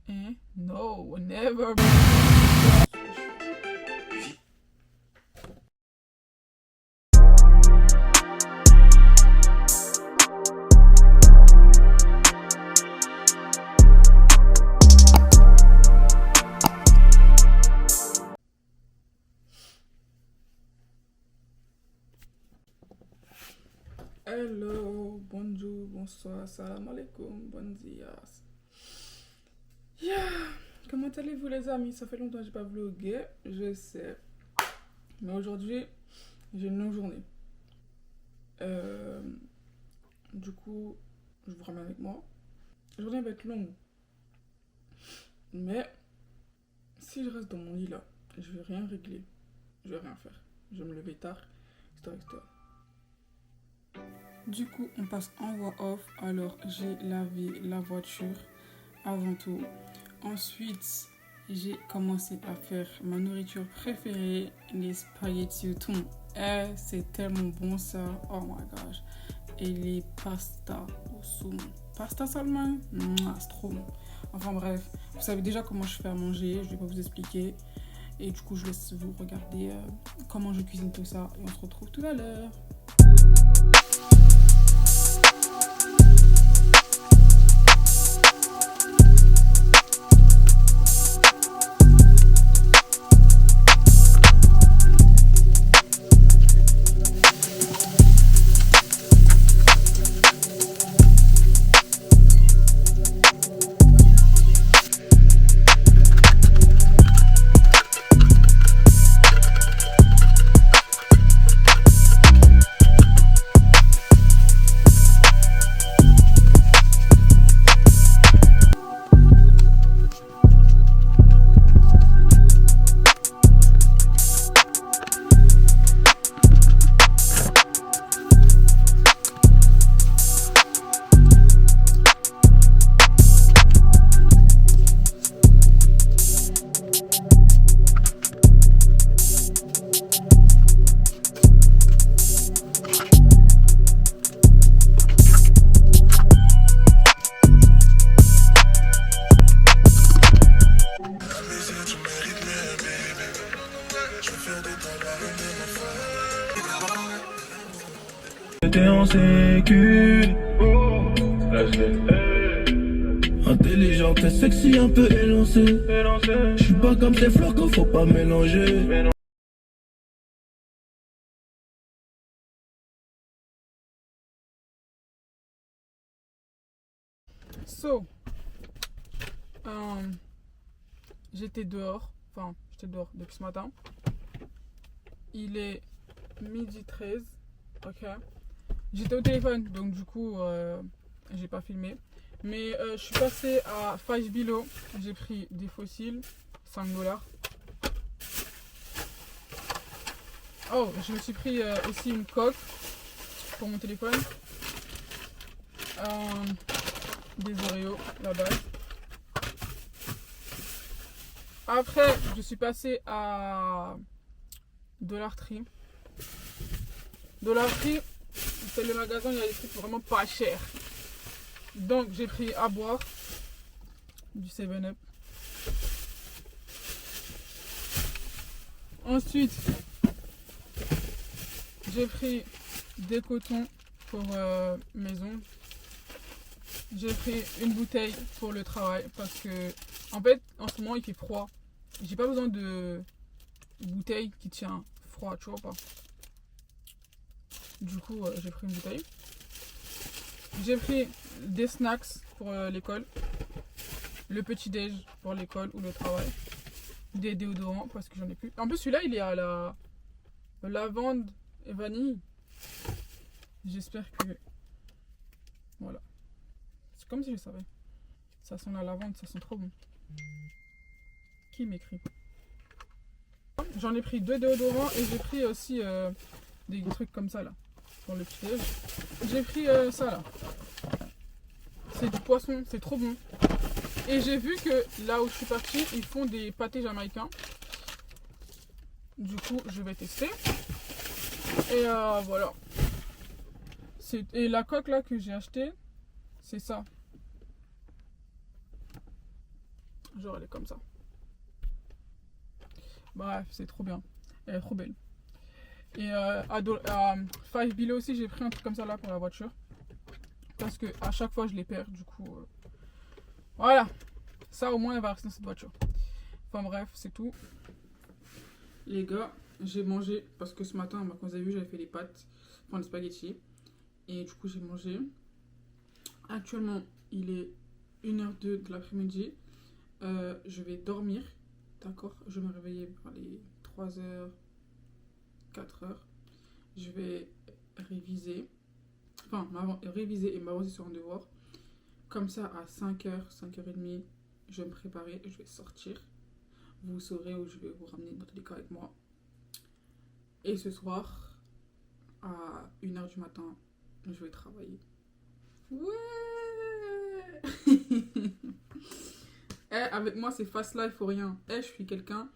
No, never. Hello, bonjour, bonsoir, salam alaikum, bon dia. Yeah. Comment allez-vous les amis? Ça fait longtemps que j'ai pas vlogué, je sais. Mais aujourd'hui, j'ai une longue journée. Du coup, je vous ramène avec moi. La journée va être longue. Mais si je reste dans mon lit là, je vais rien régler. Je vais rien faire. Je vais me lever tard, etc. etc. Du coup, on passe en voix off. Alors, j'ai lavé la voiture avant tout. Ensuite, j'ai commencé à faire ma nourriture préférée, les spaghettis au thon. C'est tellement bon ça. Oh my gosh. Et les pastas au saumon. Pasta salmon, c'est trop bon. Enfin bref, vous savez déjà comment je fais à manger. Je vais pas vous expliquer. Et du coup, je laisse vous regarder comment je cuisine tout ça. Et on se retrouve tout à l'heure. T'es en sécu. Intelligente et sexy, un peu élancée. Je suis pas comme ces fleurs qu'il faut pas mélanger. So, j'étais dehors. Enfin, j'étais dehors depuis ce matin. Il est 12h13. Ok. J'étais au téléphone, donc du coup, j'ai pas filmé. Mais je suis passée à Five Below. J'ai pris des fossiles, 5$. Oh, je me suis pris aussi une coque pour mon téléphone. Des Oreos, la base. Après, je suis passée à Dollar Tree. Dollar Tree, c'est le magasin où il y a des trucs vraiment pas chers. Donc, j'ai pris à boire du 7-Up. Ensuite, j'ai pris des cotons pour mes ongles. J'ai pris une bouteille pour le travail parce que, en fait, en ce moment, il fait froid. J'ai pas besoin de bouteille qui tient froid, tu vois pas. Du coup, j'ai pris une bouteille. J'ai pris des snacks pour l'école. Le petit déj pour l'école ou le travail. Des déodorants parce que j'en ai plus. En plus, celui-là, il est à la lavande et vanille. J'espère que... Voilà. C'est comme si je savais. Ça sent la lavande, ça sent trop bon. Qui m'écrit? J'en ai pris 2 déodorants et j'ai pris aussi des trucs comme ça là. Pour le petit déj. J'ai pris ça là. C'est du poisson, c'est trop bon. Et j'ai vu que là où je suis partie, ils font des pâtés jamaïcains. Du coup, je vais tester. Et voilà. Et la coque là que j'ai acheté, c'est ça. Genre, elle est comme ça. Bref, c'est trop bien. Elle est trop belle. Et à Five Below aussi, j'ai pris un truc comme ça là pour la voiture. Parce que à chaque fois, je les perds. Du coup, voilà. Ça, au moins, elle va rester dans cette voiture. Enfin bref, c'est tout. Les gars, j'ai mangé. Parce que ce matin, comme vous avez vu, j'avais fait les pâtes. Enfin, les spaghettis. Et du coup, j'ai mangé. Actuellement, il est 1h02 de l'après-midi. Je vais dormir. D'accord? Je vais me réveiller vers les 3h, 4h. Je vais réviser. Enfin, réviser et m'avancer sur un devoir. Comme ça, à 5h, 5h30, je vais me préparer et je vais sortir. Vous saurez où je vais vous ramener dans tous les cas avec moi. Et ce soir, à 1h du matin, je vais travailler. Ouais. Avec moi, c'est fast life ou rien. Je suis quelqu'un,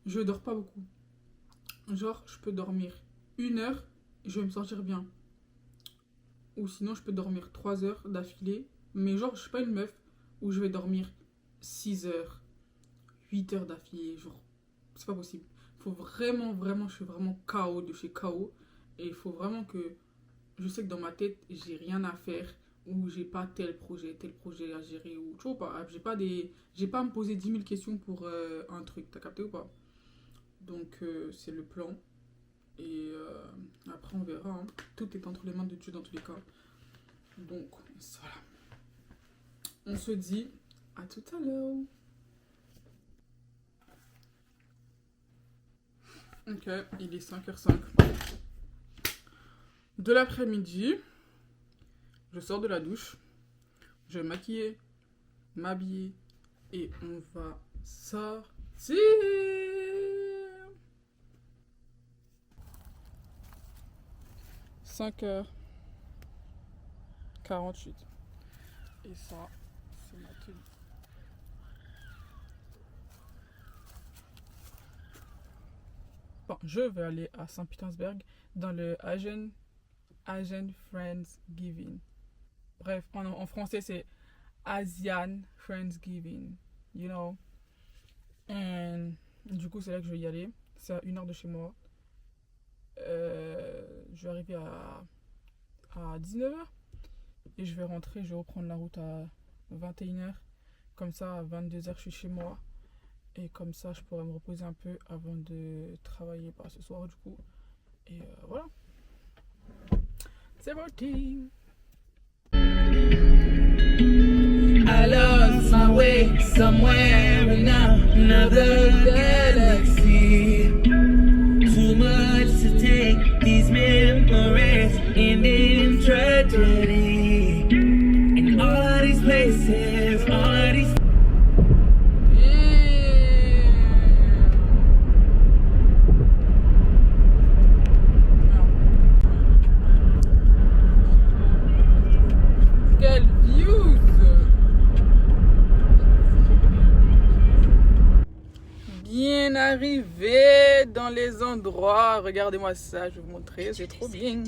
je dors pas beaucoup. Genre, je peux dormir 1 heure et je vais me sentir bien. Ou sinon, je peux dormir 3 heures d'affilée. Mais genre, je suis pas une meuf où je vais dormir 6 heures, 8 heures d'affilée. Genre, c'est pas possible. Faut vraiment, je suis vraiment KO de chez KO. Et il faut vraiment que je sais que dans ma tête, j'ai rien à faire. Ou j'ai pas tel projet à gérer. Ou tu vois pas, j'ai pas à me poser 10 000 questions pour un truc. T'as capté ou pas? Donc, c'est le plan. Et après, on verra. Hein. Tout est entre les mains de Dieu dans tous les cas. Donc, voilà. On se dit à tout à l'heure. Ok, il est 5h05 de l'après-midi. Je sors de la douche. Je vais maquiller, m'habiller. Et on va sortir. 5h48. Et ça, c'est ma tenue. Bon, je vais aller à Saint-Pétersbourg dans le Asian Friendsgiving. Bref, en français, c'est Asian Friendsgiving. You know. Et du coup, c'est là que je vais y aller. C'est à 1 heure de chez moi. Je vais arriver à 19h. Et je vais rentrer, je vais reprendre la route à 21h. Comme ça, à 22h, je suis chez moi. Et comme ça, je pourrais me reposer un peu avant de travailler ce soir, du coup. Et voilà. C'est parti. I lost my way somewhere in another galaxy. Too much to take, these memories end in tragedy. And all these places, all these Arrivé dans les endroits, regardez-moi ça, je vais vous montrer, c'est trop bien.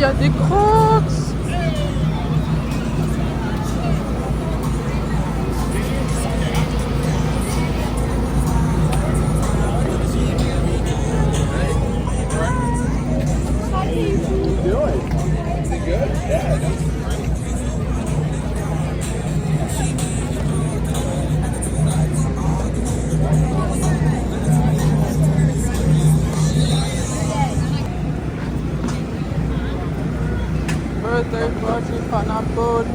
y a des crocs. Birthday party pineapple.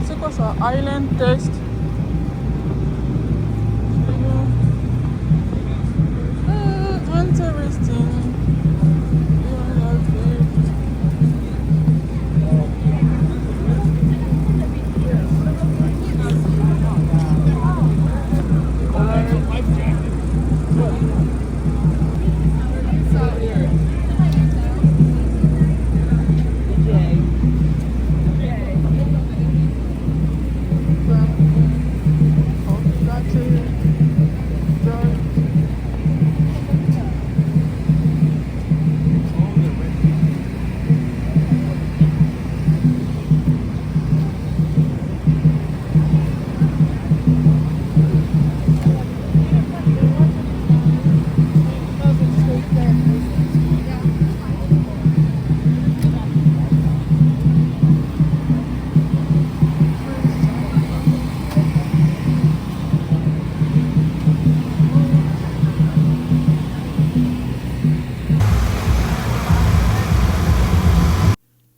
C'est quoi ça? Island Taste. Interesting.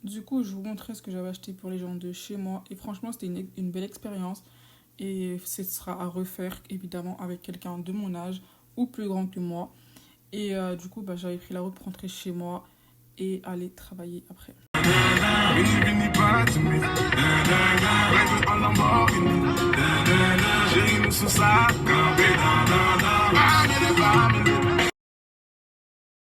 Du coup, je vous montrais ce que j'avais acheté pour les gens de chez moi. Et franchement, c'était une belle expérience. Et ce sera à refaire, évidemment, avec quelqu'un de mon âge ou plus grand que moi. Et du coup, j'avais pris la route pour rentrer chez moi et aller travailler après. J'ai une sous-sac.